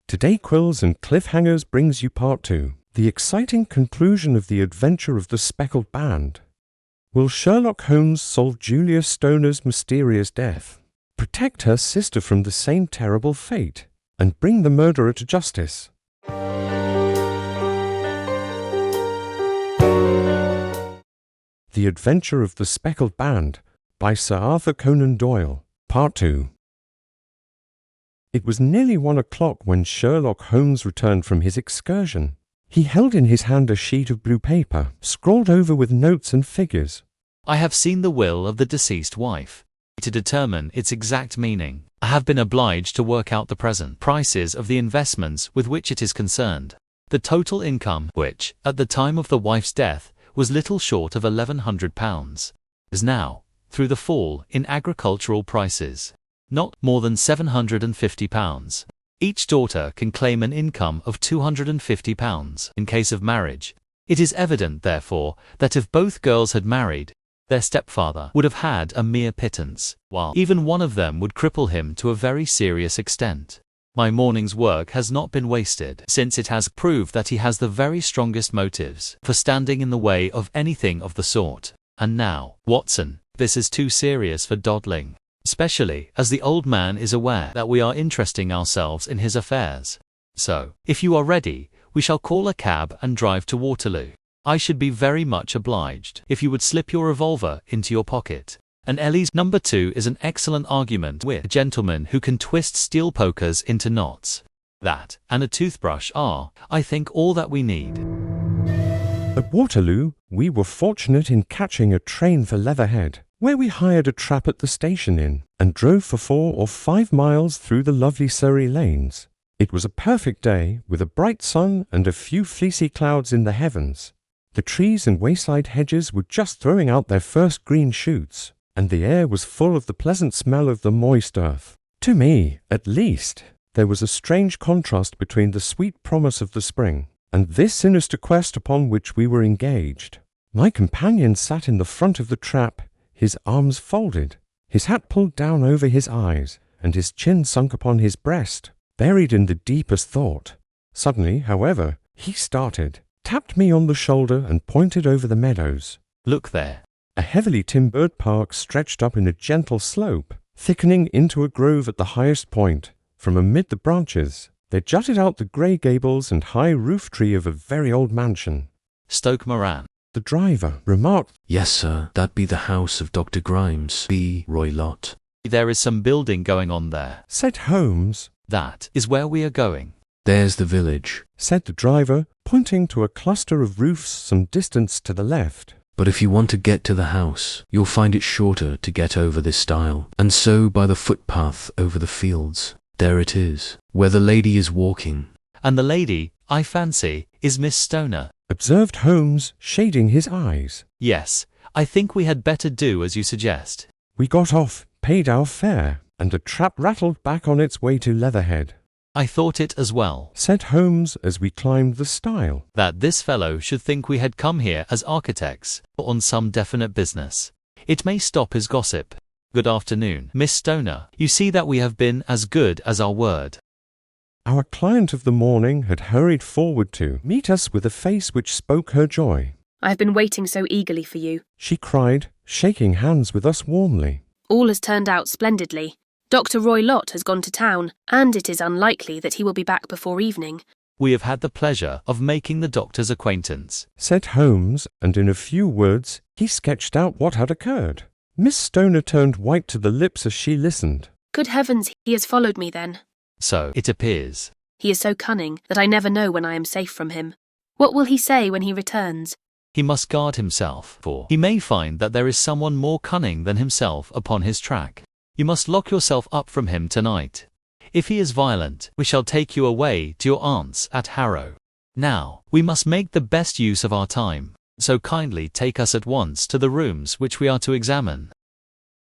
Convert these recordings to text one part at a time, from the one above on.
Today Quills and Cliffhangers brings you part 2, the exciting conclusion of the adventure of the Speckled Band. Will Sherlock Holmes solve Julia Stoner's mysterious death, protect her sister from the same terrible fate, and bring the murderer to justice? The Adventure of the Speckled Band by Sir Arthur Conan Doyle, Part 2. It was nearly 1 o'clock when Sherlock Holmes returned from his excursion. He held in his hand a sheet of blue paper, scrawled over with notes and figures. I have seen the will of the deceased wife. To determine its exact meaning, I have been obliged to work out the present prices of the investments with which it is concerned. The total income, which, at the time of the wife's death, was little short of £1,100, is now, through the fall in agricultural prices, not more than £750. Each daughter can claim an income of £250 in case of marriage. It is evident, therefore, that if both girls had married, their stepfather would have had a mere pittance, while even one of them would cripple him to a very serious extent. My morning's work has not been wasted, since it has proved that he has the very strongest motives for standing in the way of anything of the sort. And now, Watson, this is too serious for dawdling, especially as the old man is aware that we are interesting ourselves in his affairs. So, if you are ready, we shall call a cab and drive to Waterloo. I should be very much obliged if you would slip your revolver into your pocket. And Ellie's number 2 is an excellent argument with a gentleman who can twist steel pokers into knots. That, and a toothbrush are, I think, all that we need. At Waterloo, we were fortunate in catching a train for Leatherhead, where we hired a trap at the station inn and drove for 4 or 5 miles through the lovely Surrey lanes. It was a perfect day, with a bright sun and a few fleecy clouds in the heavens. The trees and wayside hedges were just throwing out their first green shoots, and the air was full of the pleasant smell of the moist earth. To me, at least, there was a strange contrast between the sweet promise of the spring and this sinister quest upon which we were engaged. My companion sat in the front of the trap, his arms folded, his hat pulled down over his eyes, and his chin sunk upon his breast, buried in the deepest thought. Suddenly, however, he started, tapped me on the shoulder, and pointed over the meadows. Look there. A heavily timbered park stretched up in a gentle slope, thickening into a grove at the highest point. From amid the branches, there jutted out the grey gables and high roof tree of a very old mansion. Stoke Moran. The driver remarked, "Yes, sir, that be the house of Dr. Grimes, B. Roylott." There is some building going on there, said Holmes. That is where we are going. There's the village, said the driver, pointing to a cluster of roofs some distance to the left. But if you want to get to the house, you'll find it shorter to get over this stile, and so by the footpath over the fields. There it is, where the lady is walking. And the lady, I fancy, is Miss Stoner, observed Holmes, shading his eyes. Yes, I think we had better do as you suggest. We got off, paid our fare, and the trap rattled back on its way to Leatherhead. I thought it as well, said Holmes as we climbed the stile, that this fellow should think we had come here as architects, or on some definite business. It may stop his gossip. Good afternoon, Miss Stoner. You see that we have been as good as our word. Our client of the morning had hurried forward to meet us with a face which spoke her joy. I have been waiting so eagerly for you, she cried, shaking hands with us warmly. All has turned out splendidly. Dr. Roylott has gone to town, and it is unlikely that he will be back before evening. We have had the pleasure of making the doctor's acquaintance, said Holmes, and in a few words he sketched out what had occurred. Miss Stoner turned white to the lips as she listened. Good heavens, he has followed me then. So it appears. He is so cunning that I never know when I am safe from him. What will he say when he returns? He must guard himself, for he may find that there is someone more cunning than himself upon his track. You must lock yourself up from him tonight. If he is violent, we shall take you away to your aunt's at Harrow. Now, we must make the best use of our time, so kindly take us at once to the rooms which we are to examine.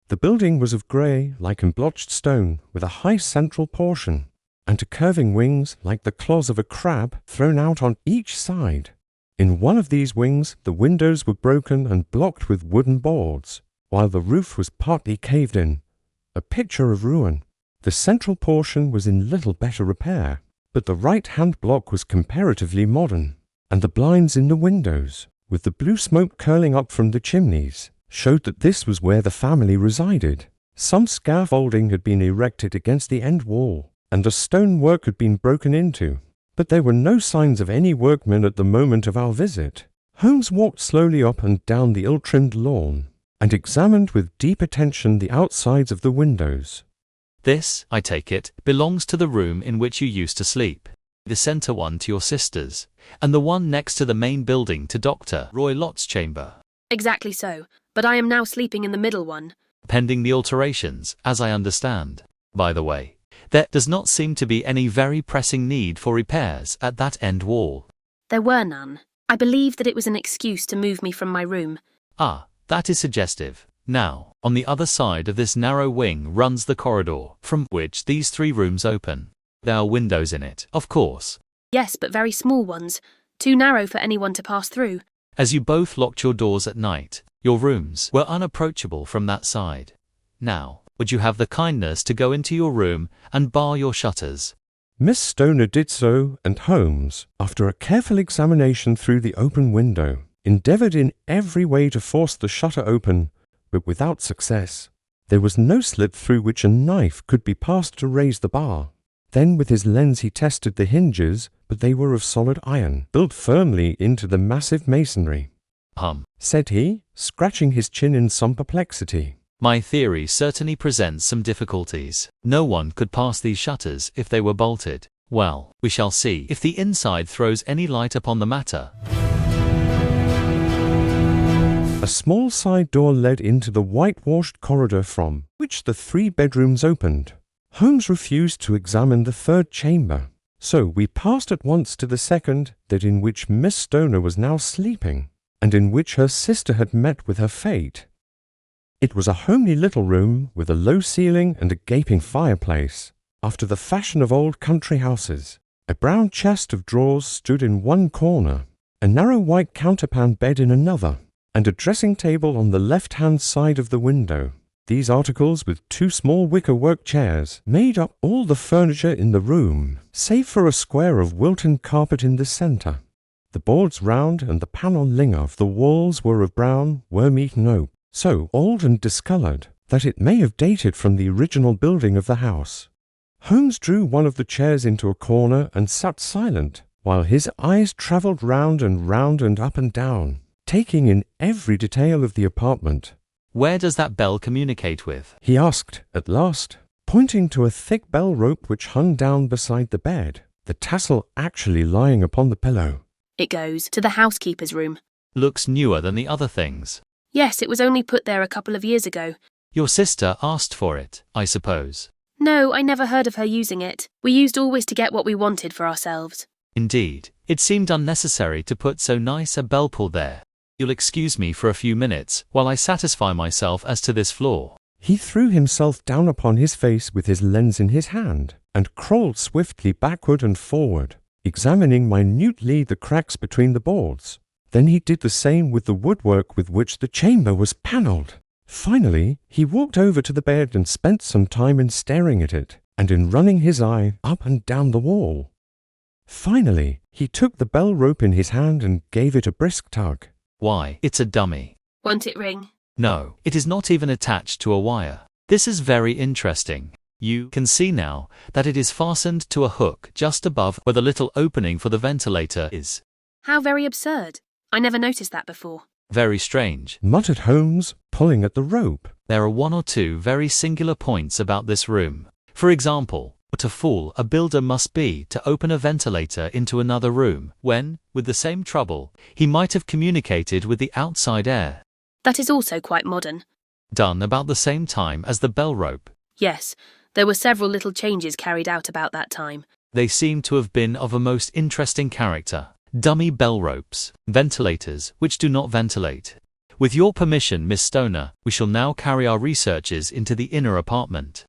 The building was of grey, lichen-blotched stone, with a high central portion, and curving wings like the claws of a crab thrown out on each side. In one of these wings, the windows were broken and blocked with wooden boards, while the roof was partly caved in, a picture of ruin. The central portion was in little better repair, but the right-hand block was comparatively modern, and the blinds in the windows, with the blue smoke curling up from the chimneys, showed that this was where the family resided. Some scaffolding had been erected against the end wall, and the stonework had been broken into, but there were no signs of any workmen at the moment of our visit. Holmes walked slowly up and down the ill-trimmed lawn, and examined with deep attention the outsides of the windows. This, I take it, belongs to the room in which you used to sleep. The centre one to your sisters, and the one next to the main building to Dr. Roy Lott's chamber. Exactly so, but I am now sleeping in the middle one. Pending the alterations, as I understand. By the way, there does not seem to be any very pressing need for repairs at that end wall. There were none. I believe that it was an excuse to move me from my room. Ah, that is suggestive. Now, on the other side of this narrow wing runs the corridor, from which these 3 rooms open. There are windows in it, of course. Yes, but very small ones, too narrow for anyone to pass through. As you both locked your doors at night, your rooms were unapproachable from that side. Now, would you have the kindness to go into your room and bar your shutters? Miss Stoner did so, and Holmes, after a careful examination through the open window, endeavoured in every way to force the shutter open, but without success. There was no slit through which a knife could be passed to raise the bar. Then with his lens he tested the hinges, but they were of solid iron, built firmly into the massive masonry. Said he, scratching his chin in some perplexity. My theory certainly presents some difficulties. No one could pass these shutters if they were bolted. Well, we shall see if the inside throws any light upon the matter. A small side door led into the whitewashed corridor from which the 3 bedrooms opened. Holmes refused to examine the 3rd chamber, so we passed at once to the 2nd, that in which Miss Stoner was now sleeping, and in which her sister had met with her fate. It was a homely little room with a low ceiling and a gaping fireplace, after the fashion of old country houses. A brown chest of drawers stood in one corner, a narrow white counterpane bed in another, and a dressing table on the left-hand side of the window. These articles, with 2 small wicker-work chairs, made up all the furniture in the room, save for a square of Wilton carpet in the centre. The boards round and the panelling of the walls were of brown, worm-eaten oak, so old and discoloured that it may have dated from the original building of the house. Holmes drew one of the chairs into a corner and sat silent, while his eyes travelled round and up and down, taking in every detail of the apartment. Where does that bell communicate with? He asked at last, pointing to a thick bell rope which hung down beside the bed, the tassel actually lying upon the pillow. It goes to the housekeeper's room. Looks newer than the other things. Yes, it was only put there a couple of years ago. Your sister asked for it, I suppose. No, I never heard of her using it. We used always to get what we wanted for ourselves. Indeed, it seemed unnecessary to put so nice a bell pull there. You'll excuse me for a few minutes while I satisfy myself as to this floor. He threw himself down upon his face with his lens in his hand, and crawled swiftly backward and forward, examining minutely the cracks between the boards. Then he did the same with the woodwork with which the chamber was panelled. Finally, he walked over to the bed and spent some time in staring at it, and in running his eye up and down the wall. Finally, he took the bell rope in his hand and gave it a brisk tug. Why, it's a dummy. Won't it ring? No, it is not even attached to a wire. This is very interesting. You can see now that it is fastened to a hook just above where the little opening for the ventilator is. How very absurd. I never noticed that before. Very strange, muttered Holmes, pulling at the rope. There are 1 or 2 very singular points about this room. For example, what a fool a builder must be to open a ventilator into another room when, with the same trouble, he might have communicated with the outside air. That is also quite modern. Done about the same time as the bell rope. Yes, there were several little changes carried out about that time. They seem to have been of a most interesting character. Dummy bell ropes, ventilators which do not ventilate. With your permission, Miss Stoner, we shall now carry our researches into the inner apartment.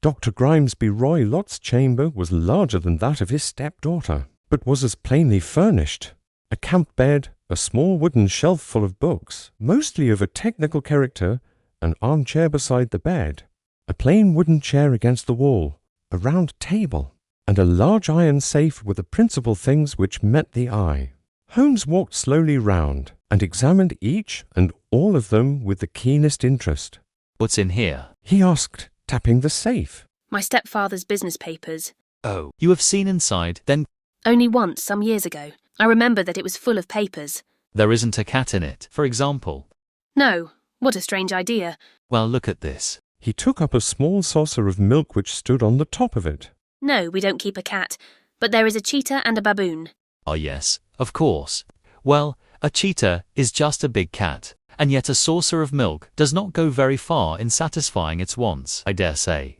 Dr. Grimesby Roy Lott's chamber was larger than that of his stepdaughter, but was as plainly furnished. A camp bed, a small wooden shelf full of books, mostly of a technical character, an armchair beside the bed, a plain wooden chair against the wall, a round table, and a large iron safe were the principal things which met the eye. Holmes walked slowly round, and examined each and all of them with the keenest interest. What's in here? He asked, tapping the safe. My stepfather's business papers. Oh, you have seen inside, then? Only once, some years ago. I remember that it was full of papers. There isn't a cat in it, for example. No. What a strange idea. Well, look at this. He took up a small saucer of milk which stood on the top of it. No, we don't keep a cat, but there is a cheetah and a baboon. Oh yes, of course. Well, a cheetah is just a big cat, and yet a saucer of milk does not go very far in satisfying its wants, I dare say.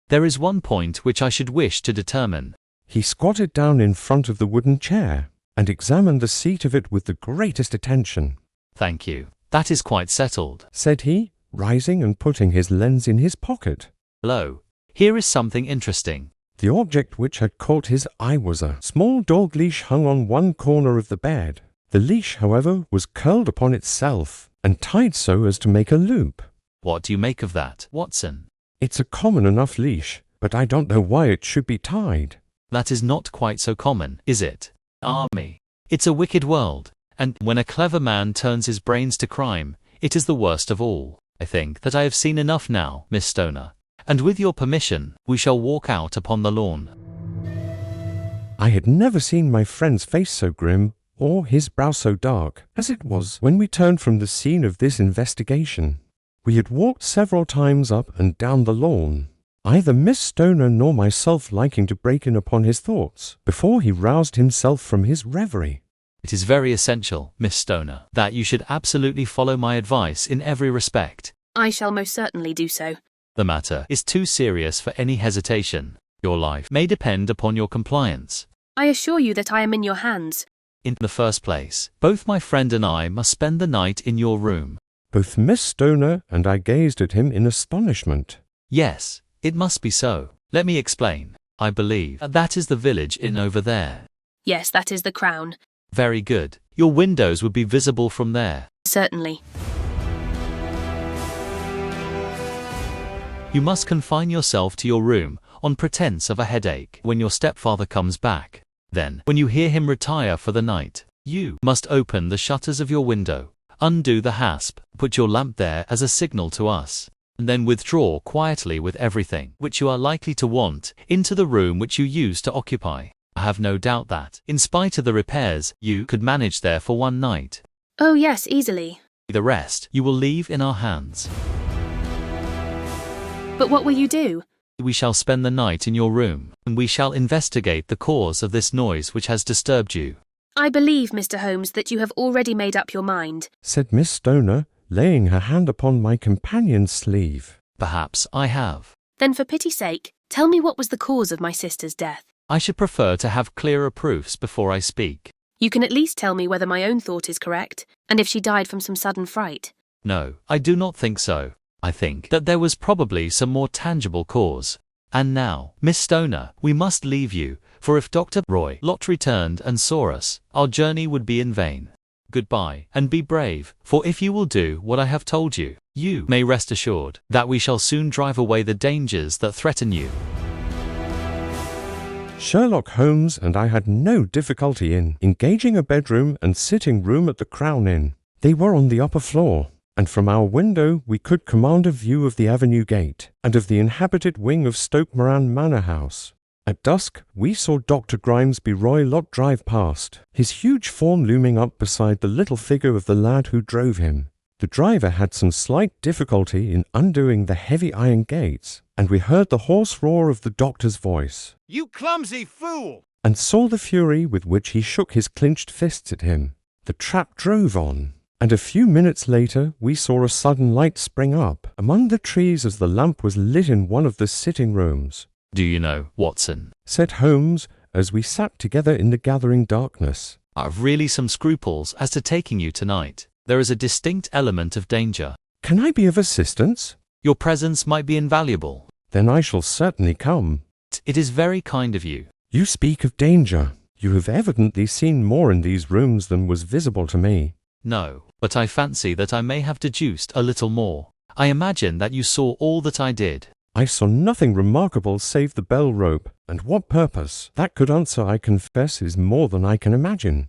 There is one point which I should wish to determine. He squatted down in front of the wooden chair, and examined the seat of it with the greatest attention. Thank you. That is quite settled, said he, rising and putting his lens in his pocket. Lo, here is something interesting. The object which had caught his eye was a small dog leash hung on one corner of the bed. The leash, however, was curled upon itself, and tied so as to make a loop. What do you make of that, Watson? It's a common enough leash, but I don't know why it should be tied. That is not quite so common, is it? Me. It's a wicked world, and when a clever man turns his brains to crime, it is the worst of all. I think that I have seen enough now, Miss Stoner, and with your permission, we shall walk out upon the lawn. I had never seen my friend's face so grim, or his brow so dark, as it was when we turned from the scene of this investigation. We had walked several times up and down the lawn, either Miss Stoner nor myself liking to break in upon his thoughts, before he roused himself from his reverie. It is very essential, Miss Stoner, that you should absolutely follow my advice in every respect. I shall most certainly do so. The matter is too serious for any hesitation. Your life may depend upon your compliance. I assure you that I am in your hands. In the first place, both my friend and I must spend the night in your room. Both Miss Stoner and I gazed at him in astonishment. Yes, it must be so. Let me explain. I believe that is the village inn over there. Yes, that is the Crown. Very good. Your windows would be visible from there. Certainly. You must confine yourself to your room on pretense of a headache when your stepfather comes back. Then, when you hear him retire for the night, you must open the shutters of your window, undo the hasp, put your lamp there as a signal to us, and then withdraw quietly with everything which you are likely to want into the room which you used to occupy. I have no doubt that, in spite of the repairs, you could manage there for one night. Oh yes, easily. The rest you will leave in our hands. But what will you do? We shall spend the night in your room, and we shall investigate the cause of this noise which has disturbed you. I believe, Mr. Holmes, that you have already made up your mind, said Miss Stoner, laying her hand upon my companion's sleeve. Perhaps I have. Then for pity's sake, tell me what was the cause of my sister's death. I should prefer to have clearer proofs before I speak. You can at least tell me whether my own thought is correct, and if she died from some sudden fright. No, I do not think so. I think that there was probably some more tangible cause. And now, Miss Stoner, we must leave you, for if Dr. Roy Lott returned and saw us, our journey would be in vain. Goodbye, and be brave, for if you will do what I have told you, you may rest assured that we shall soon drive away the dangers that threaten you. Sherlock Holmes and I had no difficulty in engaging a bedroom and sitting room at the Crown Inn. They were on the upper floor, and from our window we could command a view of the avenue gate and of the inhabited wing of Stoke Moran Manor House. At dusk we saw Dr. Grimesby Roy Lott drive past, his huge form looming up beside the little figure of the lad who drove him. The driver had some slight difficulty in undoing the heavy iron gates, and we heard the hoarse roar of the doctor's voice. "You clumsy fool!" And saw the fury with which he shook his clenched fists at him. The trap drove on, and a few minutes later we saw a sudden light spring up among the trees as the lamp was lit in one of the sitting rooms. Do you know, Watson, said Holmes as we sat together in the gathering darkness, I've really some scruples as to taking you tonight. There is a distinct element of danger. Can I be of assistance? Your presence might be invaluable. Then I shall certainly come. It is very kind of you. You speak of danger. You have evidently seen more in these rooms than was visible to me. No, but I fancy that I may have deduced a little more. I imagine that you saw all that I did. I saw nothing remarkable save the bell rope, and what purpose that could answer, I confess, is more than I can imagine.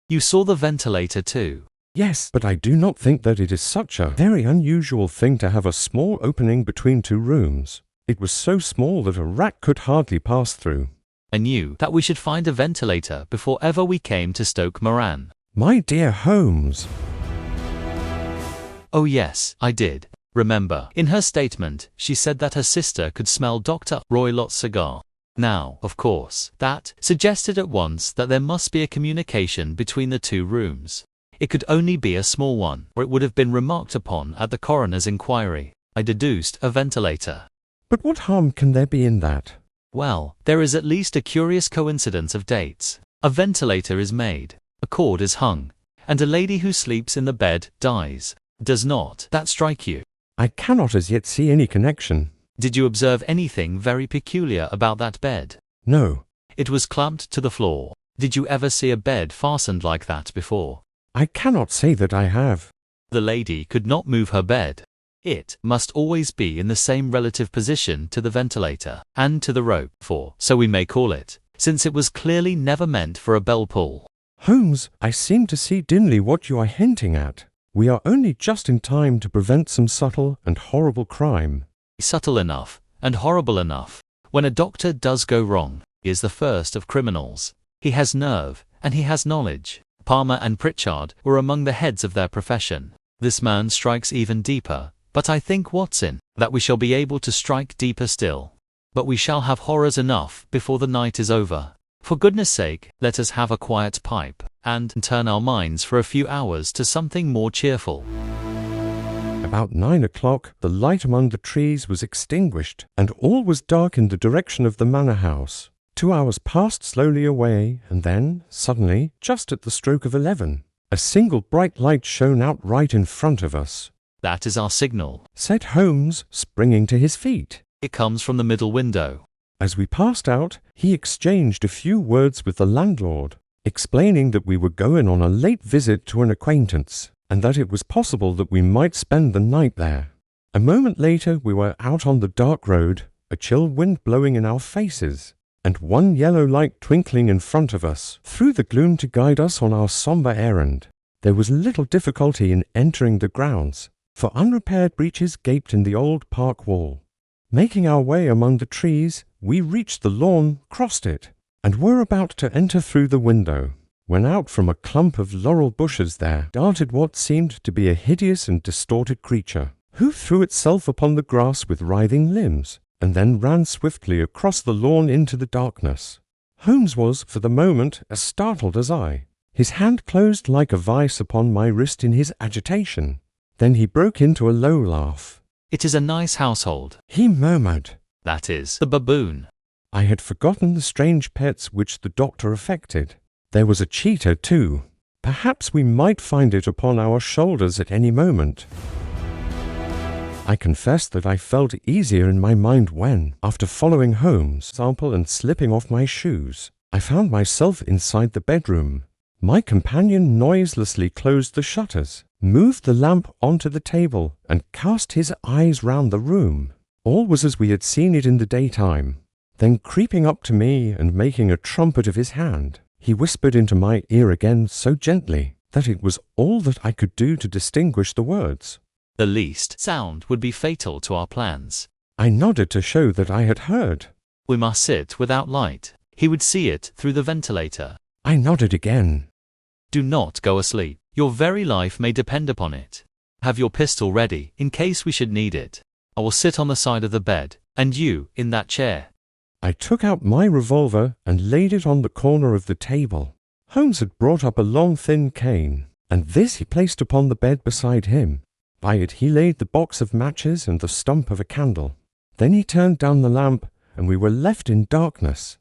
You saw the ventilator too. Yes, but I do not think that it is such a very unusual thing to have a small opening between two rooms. It was so small that a rat could hardly pass through. I knew that we should find a ventilator before ever we came to Stoke Moran. My dear Holmes. Oh yes, I did. Remember, in her statement, she said that her sister could smell Dr. Roylott's cigar. Now, of course, that suggested at once that there must be a communication between the two rooms. It could only be a small one, or it would have been remarked upon at the coroner's inquiry. I deduced a ventilator. But what harm can there be in that? Well, there is at least a curious coincidence of dates. A ventilator is made, a cord is hung, and a lady who sleeps in the bed dies. Does not that strike you? I cannot as yet see any connection. Did you observe anything very peculiar about that bed? No. It was clamped to the floor. Did you ever see a bed fastened like that before? I cannot say that I have. The lady could not move her bed. It must always be in the same relative position to the ventilator and to the rope, for so we may call it, since it was clearly never meant for a bell pull. Holmes, I seem to see dimly what you are hinting at. We are only just in time to prevent some subtle and horrible crime. Subtle enough and horrible enough. When a doctor does go wrong, he is the first of criminals. He has nerve, and he has knowledge. Palmer and Pritchard were among the heads of their profession. This man strikes even deeper, but I think, Watson, that we shall be able to strike deeper still. But we shall have horrors enough before the night is over. For goodness sake, let us have a quiet pipe, and turn our minds for a few hours to something more cheerful. About 9 o'clock, the light among the trees was extinguished, and all was dark in the direction of the manor house. 2 hours passed slowly away, and then, suddenly, just at the stroke of 11, a single bright light shone out right in front of us. That is our signal, said Holmes, springing to his feet. It comes from the middle window. As we passed out, he exchanged a few words with the landlord, explaining that we were going on a late visit to an acquaintance, and that it was possible that we might spend the night there. A moment later we were out on the dark road, a chill wind blowing in our faces, and one yellow light twinkling in front of us, through the gloom to guide us on our sombre errand. There was little difficulty in entering the grounds, for unrepaired breaches gaped in the old park wall. Making our way among the trees, we reached the lawn, crossed it, and were about to enter through the window, when out from a clump of laurel bushes there darted what seemed to be a hideous and distorted creature, who threw itself upon the grass with writhing limbs, and then ran swiftly across the lawn into the darkness. Holmes was, for the moment, as startled as I. His hand closed like a vice upon my wrist in his agitation. Then he broke into a low laugh. It is a nice household, he murmured. That is, the baboon. I had forgotten the strange pets which the doctor affected. There was a cheetah, too. Perhaps we might find it upon our shoulders at any moment. I confess that I felt easier in my mind when, after following Holmes' example and slipping off my shoes, I found myself inside the bedroom. My companion noiselessly closed the shutters, moved the lamp onto the table, and cast his eyes round the room. All was as we had seen it in the daytime. Then creeping up to me and making a trumpet of his hand, he whispered into my ear again so gently that it was all that I could do to distinguish the words. The least sound would be fatal to our plans. I nodded to show that I had heard. We must sit without light. He would see it through the ventilator. I nodded again. Do not go asleep. Your very life may depend upon it. Have your pistol ready, in case we should need it. I will sit on the side of the bed, and you in that chair. I took out my revolver and laid it on the corner of the table. Holmes had brought up a long thin cane, and this he placed upon the bed beside him. By it he laid the box of matches and the stump of a candle. Then he turned down the lamp, and we were left in darkness.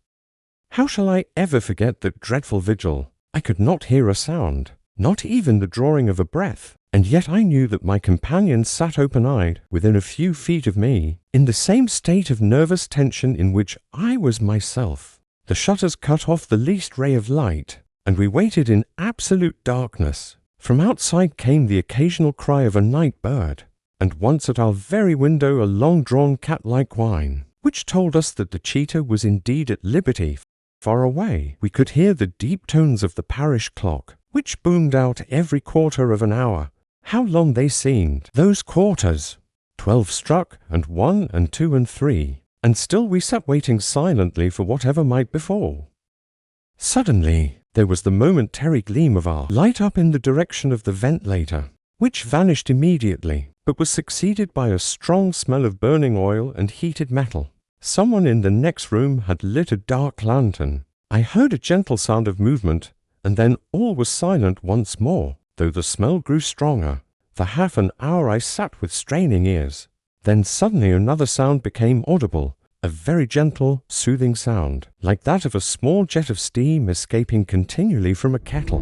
How shall I ever forget that dreadful vigil? I could not hear a sound, not even the drawing of a breath, and yet I knew that my companion sat open-eyed within a few feet of me, in the same state of nervous tension in which I was myself. The shutters cut off the least ray of light, and we waited in absolute darkness. From outside came the occasional cry of a night bird, and once at our very window a long-drawn cat-like whine, which told us that the cheetah was indeed at liberty. Far away, we could hear the deep tones of the parish clock, which boomed out every quarter of an hour. How long they seemed, those quarters! 12 struck, and 1, and 2, and 3, and still we sat waiting silently for whatever might befall. Suddenly, there was the momentary gleam of our light up in the direction of the ventilator, which vanished immediately, but was succeeded by a strong smell of burning oil and heated metal. Someone in the next room had lit a dark lantern. I heard a gentle sound of movement, and then all was silent once more, though the smell grew stronger. For half an hour I sat with straining ears. Then suddenly another sound became audible, a very gentle, soothing sound, like that of a small jet of steam escaping continually from a kettle.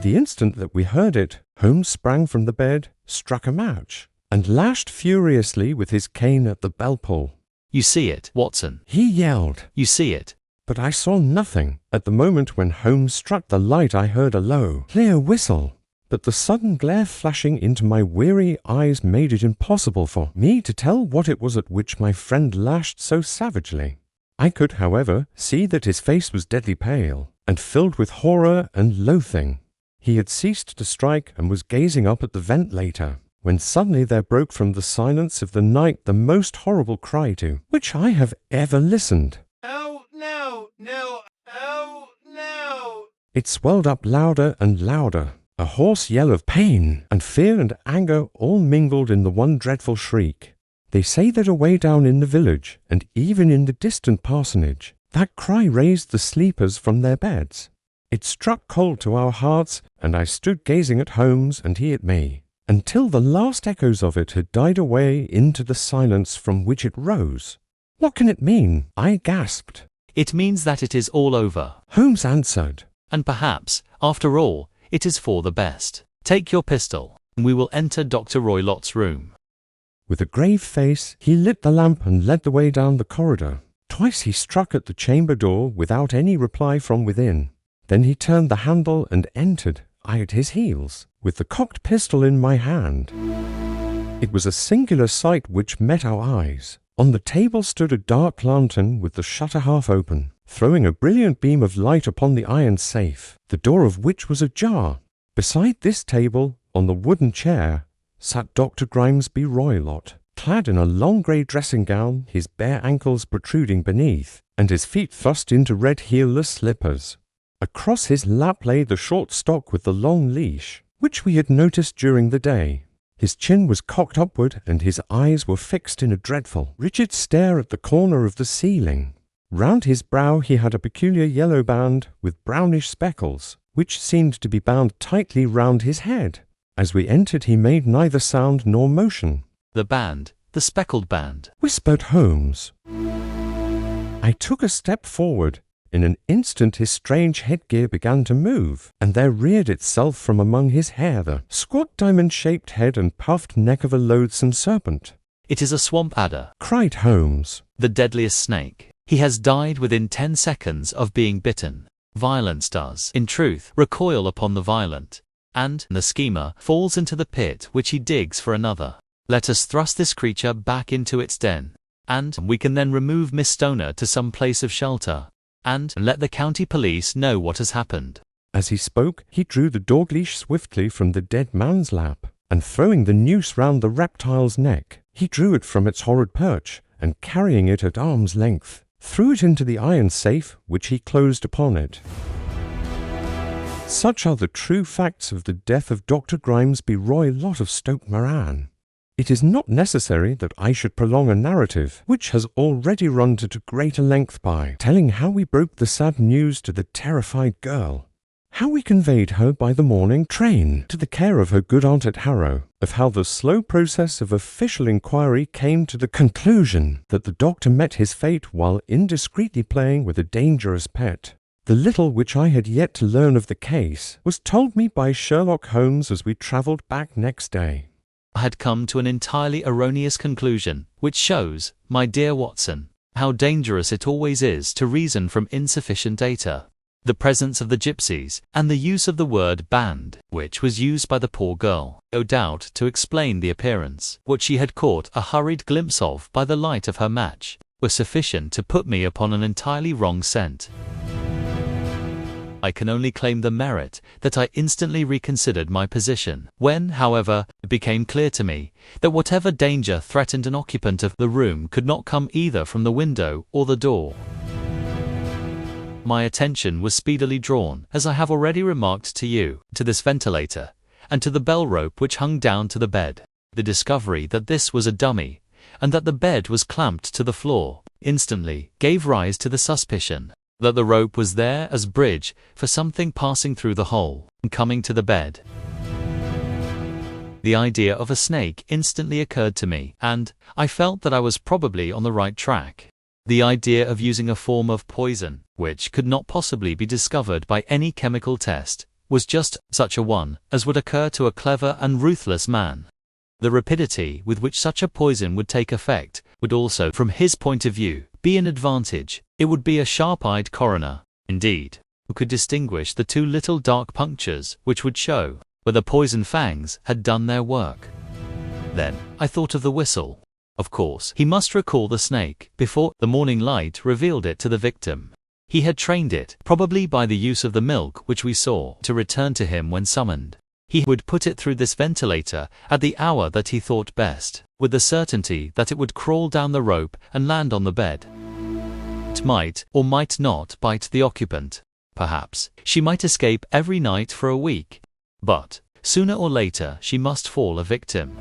The instant that we heard it, Holmes sprang from the bed, struck a match, and lashed furiously with his cane at the bell-pull. You see it, Watson. He yelled. You see it. But I saw nothing. At the moment when Holmes struck the light I heard a low, clear whistle. But the sudden glare flashing into my weary eyes made it impossible for me to tell what it was at which my friend lashed so savagely. I could, however, see that his face was deadly pale, and filled with horror and loathing. He had ceased to strike and was gazing up at the ventilator, when suddenly there broke from the silence of the night the most horrible cry to which I have ever listened. Oh, no, no, oh, no. It swelled up louder and louder, a hoarse yell of pain and fear and anger all mingled in the one dreadful shriek. They say that away down in the village, and even in the distant parsonage, that cry raised the sleepers from their beds. It struck cold to our hearts, and I stood gazing at Holmes and he at me, until the last echoes of it had died away into the silence from which it rose. What can it mean? I gasped. It means that it is all over. Holmes answered. And perhaps, after all, it is for the best. Take your pistol, and we will enter Dr. Roylott's room. With a grave face, he lit the lamp and led the way down the corridor. Twice he struck at the chamber door without any reply from within. Then he turned the handle and entered, I at his heels, with the cocked pistol in my hand. It was a singular sight which met our eyes. On the table stood a dark lantern with the shutter half open, throwing a brilliant beam of light upon the iron safe, the door of which was ajar. Beside this table, on the wooden chair, sat Dr. Grimesby Roylott, clad in a long grey dressing gown, his bare ankles protruding beneath, and his feet thrust into red heelless slippers. Across his lap lay the short stock with the long leash, which we had noticed during the day. His chin was cocked upward, and his eyes were fixed in a dreadful, rigid stare at the corner of the ceiling. Round his brow he had a peculiar yellow band with brownish speckles, which seemed to be bound tightly round his head. As we entered he made neither sound nor motion. The band, the Speckled Band, whispered Holmes. I took a step forward. In an instant his strange headgear began to move, and there reared itself from among his hair the squat diamond-shaped head and puffed neck of a loathsome serpent. It is a swamp adder, cried Holmes. The deadliest snake. He has died within 10 seconds of being bitten. Violence does, in truth, recoil upon the violent, and the schemer falls into the pit which he digs for another. Let us thrust this creature back into its den, and we can then remove Miss Stoner to some place of shelter, and let the county police know what has happened. As he spoke, he drew the dog-leash swiftly from the dead man's lap, and throwing the noose round the reptile's neck, he drew it from its horrid perch, and carrying it at arm's length, threw it into the iron safe, which he closed upon it. Such are the true facts of the death of Dr. Grimesby Roylott of Stoke Moran. It is not necessary that I should prolong a narrative which has already run to too great a length by telling how we broke the sad news to the terrified girl, how we conveyed her by the morning train to the care of her good aunt at Harrow, of how the slow process of official inquiry came to the conclusion that the doctor met his fate while indiscreetly playing with a dangerous pet. The little which I had yet to learn of the case was told me by Sherlock Holmes as we travelled back next day. I had come to an entirely erroneous conclusion, which shows, my dear Watson, how dangerous it always is to reason from insufficient data. the presence of the gypsies, and the use of the word band, which was used by the poor girl, no doubt to explain the appearance, what she had caught a hurried glimpse of by the light of her match, were sufficient to put me upon an entirely wrong scent. I can only claim the merit that I instantly reconsidered my position. When, however, it became clear to me that whatever danger threatened an occupant of the room could not come either from the window or the door. My attention was speedily drawn, as I have already remarked to you, to this ventilator, and to the bell rope which hung down to the bed. The discovery that this was a dummy, and that the bed was clamped to the floor, instantly gave rise to the suspicion that the rope was there as bridge for something passing through the hole and coming to the bed. The idea of a snake instantly occurred to me, and I felt that I was probably on the right track. The idea of using a form of poison, which could not possibly be discovered by any chemical test, was just such a one as would occur to a clever and ruthless man. The rapidity with which such a poison would take effect would also, from his point of view, be an advantage. It would be a sharp-eyed coroner, indeed, who could distinguish the two little dark punctures which would show where the poison fangs had done their work. Then I thought of the whistle. Of course, he must recall the snake before the morning light revealed it to the victim. He had trained it, probably by the use of the milk which we saw, to return to him when summoned. He would put it through this ventilator at the hour that he thought best, with the certainty that it would crawl down the rope and land on the bed. It might or might not bite the occupant. Perhaps she might escape every night for a week. But sooner or later she must fall a victim.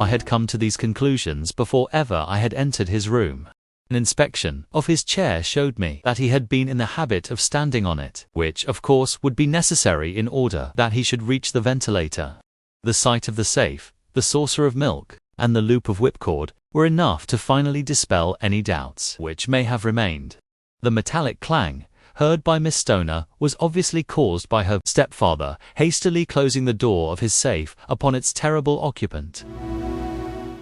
I had come to these conclusions before ever I had entered his room. An inspection of his chair showed me that he had been in the habit of standing on it, which of course would be necessary in order that he should reach the ventilator. The sight of the safe, the saucer of milk, and the loop of whipcord were enough to finally dispel any doubts which may have remained. The metallic clang heard by Miss Stoner was obviously caused by her stepfather hastily closing the door of his safe upon its terrible occupant.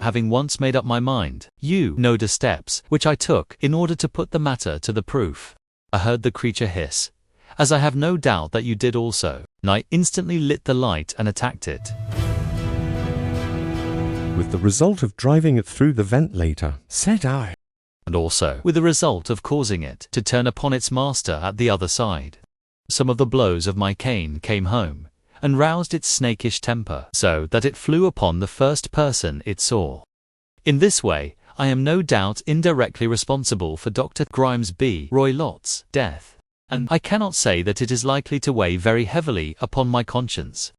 Having once made up my mind, you know the steps which I took in order to put the matter to the proof. I heard the creature hiss, as I have no doubt that you did also, and I instantly lit the light and attacked it. With the result of driving it through the ventilator, said I, and also with the result of causing it to turn upon its master at the other side. Some of the blows of my cane came home, and roused its snakish temper, so that it flew upon the first person it saw. In this way, I am no doubt indirectly responsible for Dr. Grimes B. Roylott's death, and I cannot say that it is likely to weigh very heavily upon my conscience.